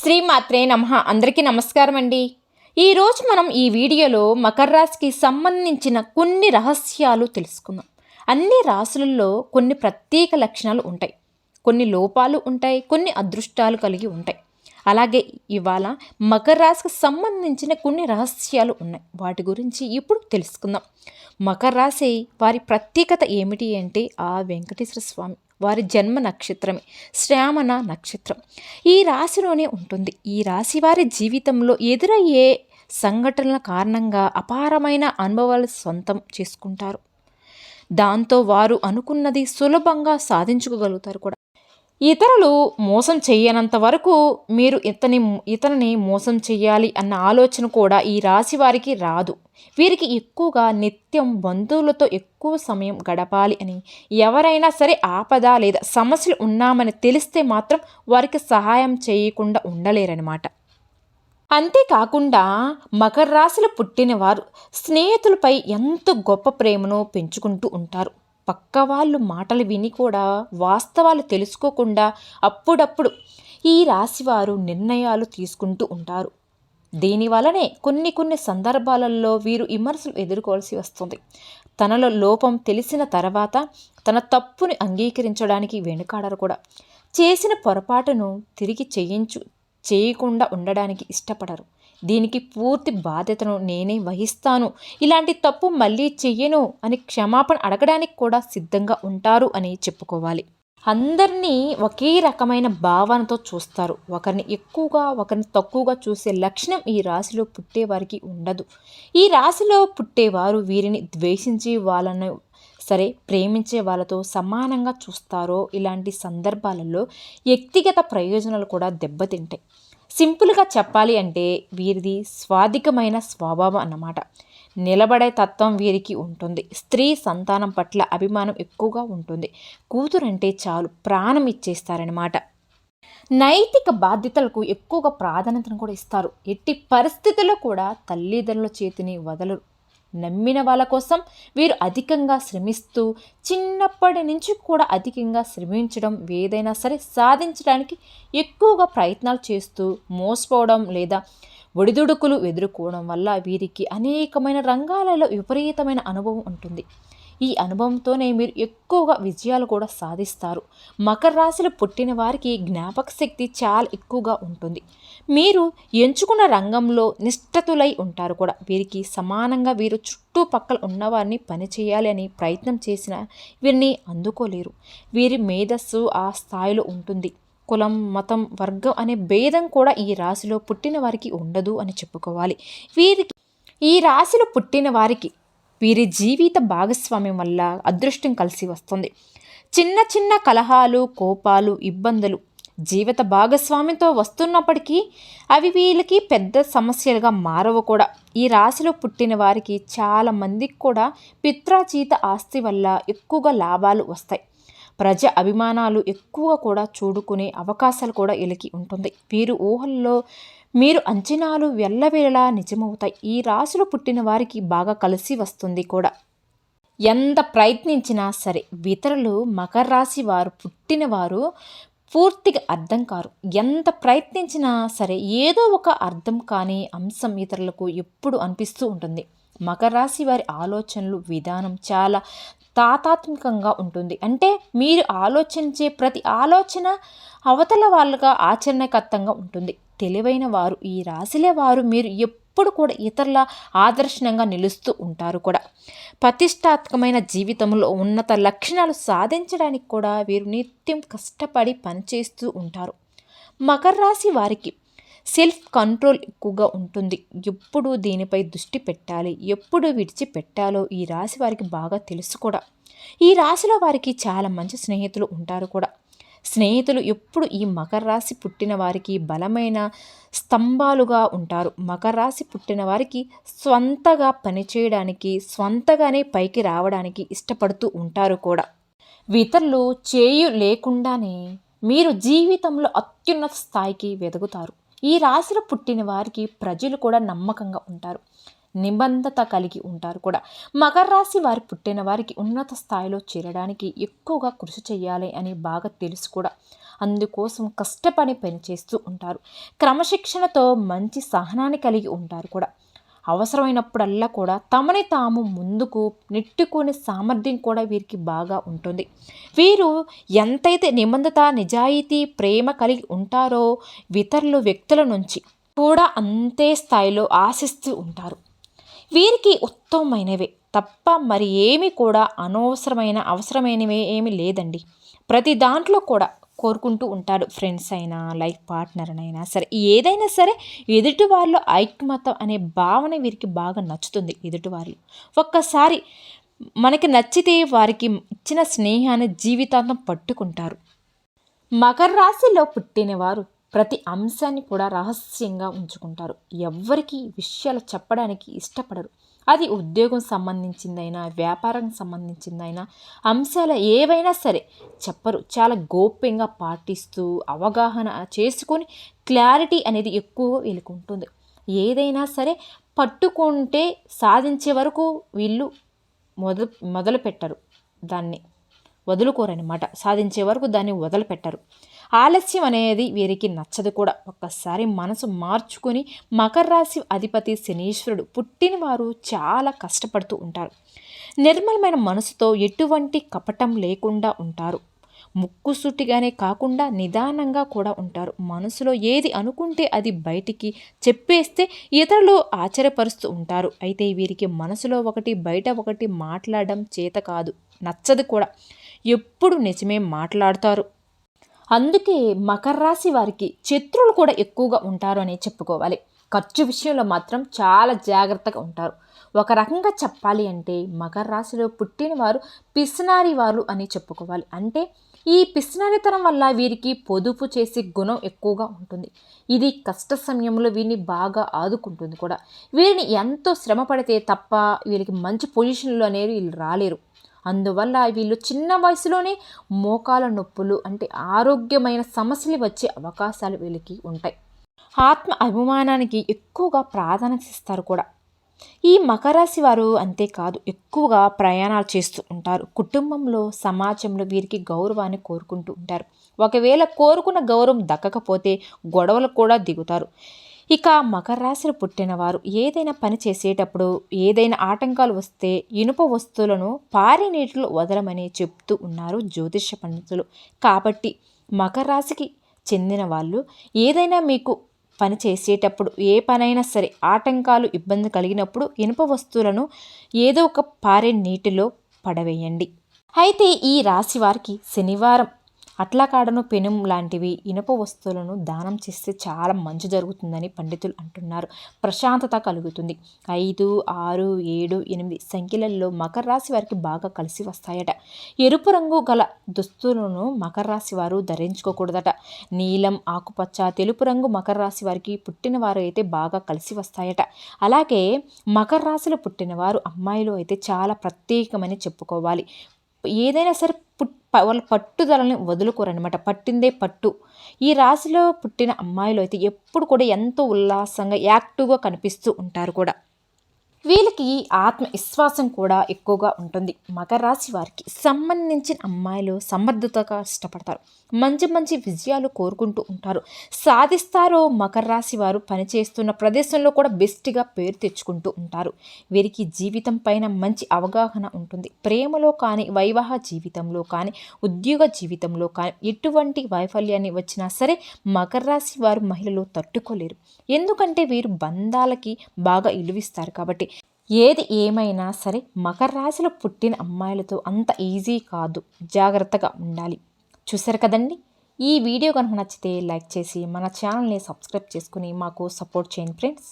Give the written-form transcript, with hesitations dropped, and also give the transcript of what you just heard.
శ్రీమాత్రే నమః. అందరికీ నమస్కారం అండి. ఈరోజు మనం ఈ వీడియోలో మకర రాశికి సంబంధించిన కొన్ని రహస్యాలు తెలుసుకుందాం. అన్ని రాశులలో కొన్ని ప్రత్యేక లక్షణాలు ఉంటాయి, కొన్ని లోపాలు ఉంటాయి, కొన్ని అదృష్టాలు కలిగి ఉంటాయి. అలాగే ఇవాళ మకర రాశికి సంబంధించిన కొన్ని రహస్యాలు ఉన్నాయి, వాటి గురించి ఇప్పుడు తెలుసుకుందాం. మకర రాశి వారి ప్రత్యేకత ఏమిటి అంటే ఆ వెంకటేశ్వర స్వామి వారి జన్మ నక్షత్రమే శ్రావణ నక్షత్రం ఈ రాశిలోనే ఉంటుంది. ఈ రాశి వారి జీవితంలో ఎదురయ్యే సంఘటనల కారణంగా అపారమైన అనుభవాలు సొంతం చేసుకుంటారు. దాంతో వారు అనుకున్నది సులభంగా సాధించుకోగలుగుతారు కూడా. ఇతరులు మోసం చేయనంత వరకు మీరు ఇతనిని మోసం చేయాలి అన్న ఆలోచన కూడా ఈ రాశి వారికి రాదు. వీరికి ఎక్కువగా నిత్యం బంధువులతో ఎక్కువ సమయం గడపాలి అని, ఎవరైనా సరే ఆపద లేదా సమస్యలు ఉన్నామని తెలిస్తే మాత్రం వారికి సహాయం చేయకుండా ఉండలేరన్నమాట. అంతేకాకుండా మకర రాశిలో పుట్టిన వారు స్నేహితులపై ఎంతో గొప్ప ప్రేమను పెంచుకుంటూ ఉంటారు. పక్క వాళ్ళు మాటలు విని కూడా వాస్తవాలు తెలుసుకోకుండా అప్పుడప్పుడు ఈ రాశివారు నిర్ణయాలు తీసుకుంటూ ఉంటారు. దీనివలనే కొన్ని సందర్భాలలో వీరు విమర్శలు ఎదుర్కోవాల్సి వస్తుంది. తనలో లోపం తెలిసిన తర్వాత తన తప్పుని అంగీకరించడానికి వెనుకాడరు కూడా. చేసిన పొరపాటును తిరిగి చేయకుండా ఉండడానికి ఇష్టపడరు. దీనికి పూర్తి బాధ్యతను నేనే వహిస్తాను, ఇలాంటి తప్పు మళ్ళీ చెయ్యను అని క్షమాపణ అడగడానికి కూడా సిద్ధంగా ఉంటారు అని చెప్పుకోవాలి. అందరినీ ఒకే రకమైన భావనతో చూస్తారు. ఒకరిని ఎక్కువగా ఒకరిని తక్కువగా చూసే లక్షణం ఈ రాశిలో పుట్టేవారికి ఉండదు. ఈ రాశిలో పుట్టేవారు వీరిని ద్వేషించి వాళ్ళను సరే ప్రేమించే వాళ్ళతో సమానంగా చూస్తారో. ఇలాంటి సందర్భాలలో వ్యక్తిగత ప్రయోజనాలు కూడా దెబ్బతింటాయి. సింపుల్గా చెప్పాలి అంటే వీరిది స్వాధికమైన స్వభావం అన్నమాట. నిలబడే తత్వం వీరికి ఉంటుంది. స్త్రీ సంతానం పట్ల అభిమానం ఎక్కువగా ఉంటుంది. కూతురంటే చాలు ప్రాణం ఇచ్చేస్తారనమాట. నైతిక బాధ్యతలకు ఎక్కువగా ప్రాధాన్యతను కూడా ఇస్తారు. ఎట్టి పరిస్థితుల్లో కూడా తల్లిదండ్రుల చేతిని వదలరు. నమ్మిన వాళ్ళ కోసం వీరు అధికంగా శ్రమిస్తూ చిన్నప్పటి నుంచి కూడా అధికంగా శ్రమించడం, ఏదైనా సరే సాధించడానికి ఎక్కువగా ప్రయత్నాలు చేస్తూ మోసపోవడం లేదా ఒడిదుడుకులు ఎదుర్కోవడం వల్ల వీరికి అనేకమైన రంగాలలో విపరీతమైన అనుభవం ఉంటుంది. ఈ అనుభవంతోనే మీరు ఎక్కువగా విజయాలు కూడా సాధిస్తారు. మకర రాశిలో పుట్టిన వారికి జ్ఞాపక శక్తి చాలా ఎక్కువగా ఉంటుంది. మీరు ఎంచుకున్న రంగంలో నిష్ఠతులై ఉంటారు కూడా. వీరికి సమానంగా వీరు చుట్టుపక్కల ఉన్నవారిని పనిచేయాలి అని ప్రయత్నం చేసినా వీరిని అందుకోలేరు. వీరి మేధస్సు ఆ స్థాయిలో ఉంటుంది. కులం, మతం, వర్గం అనే భేదం కూడా ఈ రాశిలో పుట్టిన వారికి ఉండదు అని చెప్పుకోవాలి. ఈ రాశిలో పుట్టిన వారికి వీరి జీవిత భాగస్వామ్యం వల్ల అదృష్టం కలిసి వస్తుంది. చిన్న కలహాలు, కోపాలు, ఇబ్బందులు జీవిత భాగస్వామితో వస్తున్నప్పటికీ అవి వీళ్ళకి పెద్ద సమస్యలుగా మారవు కూడా. ఈ రాశిలో పుట్టిన వారికి చాలా మందికి కూడా పిత్రాజీత ఆస్తి వల్ల ఎక్కువగా లాభాలు వస్తాయి. ప్రజా అభిమానాలు ఎక్కువగా కూడా చూడుకునే అవకాశాలు కూడా వీళ్ళకి ఉంటుంది. వీరు ఊహల్లో మీరు అంచనాలు వెళ్ళవేళలా నిజమవుతాయి. ఈ రాశిలో పుట్టిన వారికి బాగా కలిసి వస్తుంది కూడా. ఎంత ప్రయత్నించినా సరే ఇతరులు మకర రాశి వారు పుట్టిన వారు పూర్తిగా అర్థం కారు. ఎంత ప్రయత్నించినా సరే ఏదో ఒక అర్థం కాని అంశం ఇతరులకు ఎప్పుడు అనిపిస్తూ ఉంటుంది. మకర రాశి వారి ఆలోచనలు విధానం చాలా తాతాత్మికంగా ఉంటుంది. అంటే మీరు ఆలోచించే ప్రతి ఆలోచన అవతల వాళ్ళగా ఆచరణకర్తంగా ఉంటుంది. తెలివైన వారు ఈ రాశిలే వారు. మీరు ఎప్పుడు కూడా ఇతరుల ఆదర్శనంగా నిలుస్తూ ఉంటారు కూడా. ప్రతిష్టాత్మకమైన జీవితంలో ఉన్నత లక్షణాలు సాధించడానికి కూడా వీరు నిత్యం కష్టపడి పనిచేస్తూ ఉంటారు. మకర రాశి వారికి సెల్ఫ్ కంట్రోల్ ఎక్కువగా ఉంటుంది. ఎప్పుడు దీనిపై దృష్టి పెట్టాలి, ఎప్పుడు విడిచిపెట్టాలో ఈ రాశి వారికి బాగా తెలుసు కూడా. ఈ రాశిలో వారికి చాలా మంచి స్నేహితులు ఉంటారు కూడా. స్నేహితులు ఎప్పుడు ఈ మకర రాశి పుట్టిన వారికి బలమైన స్తంభాలుగా ఉంటారు. మకర రాశి పుట్టిన వారికి స్వంతగా పనిచేయడానికి, స్వంతగానే పైకి రావడానికి ఇష్టపడుతూ ఉంటారు కూడా. ఇతరులు చేయు లేకుండానే మీరు జీవితంలో అత్యున్నత స్థాయికి వెదుగుతారు. ఈ రాశిలో పుట్టిన వారికి ప్రజలు కూడా నమ్మకంగా ఉంటారు, నిబంధత కలిగి ఉంటారు కూడా. మకర రాశి వారి పుట్టిన వారికి ఉన్నత స్థాయిలో చేరడానికి ఎక్కువగా కృషి చేయాలి అని బాగా తెలుసు కూడా. అందుకోసం కష్టపడి పనిచేస్తూ ఉంటారు. క్రమశిక్షణతో మంచి సహనాన్ని కలిగి ఉంటారు కూడా. అవసరమైనప్పుడల్లా కూడా తమని తాము ముందుకు నెట్టుకునే సామర్థ్యం కూడా వీరికి బాగా ఉంటుంది. వీరు ఎంతైతే నిబద్ధత, నిజాయితీ, ప్రేమ కలిగి ఉంటారో వ్యక్తుల నుంచి కూడా అంతే స్థాయిలో ఆశిస్తూ ఉంటారు. వీరికి ఉత్తమమైనవే తప్ప మరి ఏమి కూడా అవసరమైనవి ఏమీ లేదండి. ప్రతి దాంట్లో కూడా కోరుకుంటూ ఉంటాడు. ఫ్రెండ్స్ అయినా, లైఫ్ పార్ట్నర్ అయినా సరే, ఏదైనా సరే ఎదుటి వాళ్ళు ఐక్యమత్యం అనే భావన వీరికి బాగా నచ్చుతుంది. ఎదుటి వాళ్ళు ఒక్కసారి మనకి నచ్చితే వారికి ఇచ్చిన స్నేహాన్ని జీవితాంతం పట్టుకుంటారు. మకర రాశిలో పుట్టినవారు ప్రతి అంశాన్ని కూడా రహస్యంగా ఉంచుకుంటారు. ఎవ్వరికీ విషయాలు చెప్పడానికి ఇష్టపడరు. అది ఉద్యోగం సంబంధించిందైనా, వ్యాపారం సంబంధించిందైనా, అంశాలు ఏవైనా సరే చెప్పరు. చాలా గోప్యంగా పాటిస్తూ అవగాహన చేసుకొని క్లారిటీ అనేది ఎక్కువ వీళ్ళకు ఉంటుంది. ఏదైనా సరే పట్టుకుంటే సాధించే వరకు వీళ్ళు మొదలు పెట్టరు, దాన్ని వదులుకోరనమాట. సాధించే వరకు దాన్ని వదిలిపెట్టరు. ఆలస్యం అనేది వీరికి నచ్చదు కూడా. ఒక్కసారి మనసు మార్చుకొని మకర రాశి అధిపతి శనీశ్వరుడు పుట్టిన వారు చాలా కష్టపడుతూ ఉంటారు. నిర్మలమైన మనసుతో ఎటువంటి కపటం లేకుండా ఉంటారు. ముక్కుసూటిగానే కాకుండా నిదానంగా కూడా ఉంటారు. మనసులో ఏది అనుకుంటే అది బయటికి చెప్పేస్తే ఇతరులు ఆశ్చర్యపరుస్తూ ఉంటారు. అయితే వీరికి మనసులో ఒకటి బయట ఒకటి మాట్లాడడం చేత కాదు, నచ్చదు కూడా. ఎప్పుడు నిజమే మాట్లాడతారు. అందుకే మకర రాశి వారికి శత్రువులు కూడా ఎక్కువగా ఉంటారు అని చెప్పుకోవాలి. ఖర్చు విషయంలో మాత్రం చాలా జాగ్రత్తగా ఉంటారు. ఒక రకంగా చెప్పాలి అంటే మకర రాశిలో పుట్టిన వారు పిసినారి వారు అని చెప్పుకోవాలి. అంటే ఈ పిసినారితనం వల్ల వీరికి పొదుపు చేసే గుణం ఎక్కువగా ఉంటుంది. ఇది కష్ట సమయంలో వీరిని బాగా ఆదుకుంటుంది కూడా. వీరిని ఎంతో శ్రమ పడితే తప్ప వీరికి మంచి పొజిషన్లు అనేవి వీళ్ళు రాలేరు. అందువల్ల వీళ్ళు చిన్న వయసులోనే మోకాల నొప్పులు అంటే ఆరోగ్యమైన సమస్యలు వచ్చే అవకాశాలు వీళ్ళకి ఉంటాయి. ఆత్మ అభిమానానికి ఎక్కువగా ప్రాధాన్యత ఇస్తారు కూడా. ఈ మకర రాశి వారు అంతేకాదు ఎక్కువగా ప్రయాణాలు చేస్తూ ఉంటారు. కుటుంబంలో, సమాజంలో వీరికి గౌరవాన్ని కోరుకుంటూ ఉంటారు. ఒకవేళ కోరుకున్న గౌరవం దక్కకపోతే గొడవలు కూడా దిగుతారు. ఇక మకర రాశిలో పుట్టినవారు ఏదైనా పని చేసేటప్పుడు ఏదైనా ఆటంకాలు వస్తే ఇనుప వస్తువులను పారే నీటిలో వదలమని చెప్తూ ఉన్నారు జ్యోతిష పండితులు. కాబట్టి మకర రాశికి చెందిన వాళ్ళు ఏదైనా మీకు పని చేసేటప్పుడు ఏ పనైనా సరే ఆటంకాలు, ఇబ్బంది కలిగినప్పుడు ఇనుప వస్తువులను ఏదో ఒక పారే నీటిలో పడవేయండి. అయితే ఈ రాశి వారికి శనివారం అట్లా కాడను, పెనుం లాంటివి ఇనుప వస్తువులను దానం చేస్తే చాలా మంచి జరుగుతుందని పండితులు అంటున్నారు. ప్రశాంతత కలుగుతుంది. 5, 6, 7, 8 సంఖ్యలలో మకర రాశి వారికి బాగా కలిసి వస్తాయట. ఎరుపు రంగు గల దుస్తులను మకర రాశి వారు ధరించుకోకూడదట. నీలం, ఆకుపచ్చ, తెలుపు రంగు మకర రాశి వారికి పుట్టిన వారు అయితే బాగా కలిసి వస్తాయట. అలాగే మకర రాశిలో పుట్టిన వారు అమ్మాయిలు అయితే చాలా ప్రత్యేకమని చెప్పుకోవాలి. ఏదైనా సరే వాళ్ళ పట్టుదలని వదులుకోరనమాట. పట్టిందే పట్టు. ఈ రాశిలో పుట్టిన అమ్మాయిలు అయితే ఎప్పుడు కూడా ఎంతో ఉల్లాసంగా, యాక్టివ్గా కనిపిస్తూ ఉంటారు కూడా. వీళ్ళకి ఆత్మవిశ్వాసం కూడా ఎక్కువగా ఉంటుంది. మకర రాశి వారికి సంబంధించిన అమ్మాయిలు సమర్థతగా ఇష్టపడతారు. మంచి మంచి విజయాలు కోరుకుంటూ ఉంటారు. సాధిస్తారో మకర రాశి వారు పనిచేస్తున్న ప్రదేశంలో కూడా బెస్ట్గా పేరు తెచ్చుకుంటూ ఉంటారు. వీరికి జీవితం పైన మంచి అవగాహన ఉంటుంది. ప్రేమలో కానీ, వైవాహ జీవితంలో కానీ, ఉద్యోగ జీవితంలో కానీ ఎటువంటి వైఫల్యాన్ని వచ్చినా సరే మకర రాశి వారు మహిళలు తట్టుకోలేరు. ఎందుకంటే వీరు బంధాలకి బాగా విలువిస్తారు కాబట్టి. ఏది ఏమైనా సరే మకర రాశిలో పుట్టిన అమ్మాయిలతో అంత ఈజీ కాదు, జాగ్రత్తగా ఉండాలి. చూసారు కదండి. ఈ వీడియో కనుక నచ్చితే లైక్ చేసి మన ఛానల్ని సబ్స్క్రైబ్ చేసుకుని మాకు సపోర్ట్ చేయండి ఫ్రెండ్స్.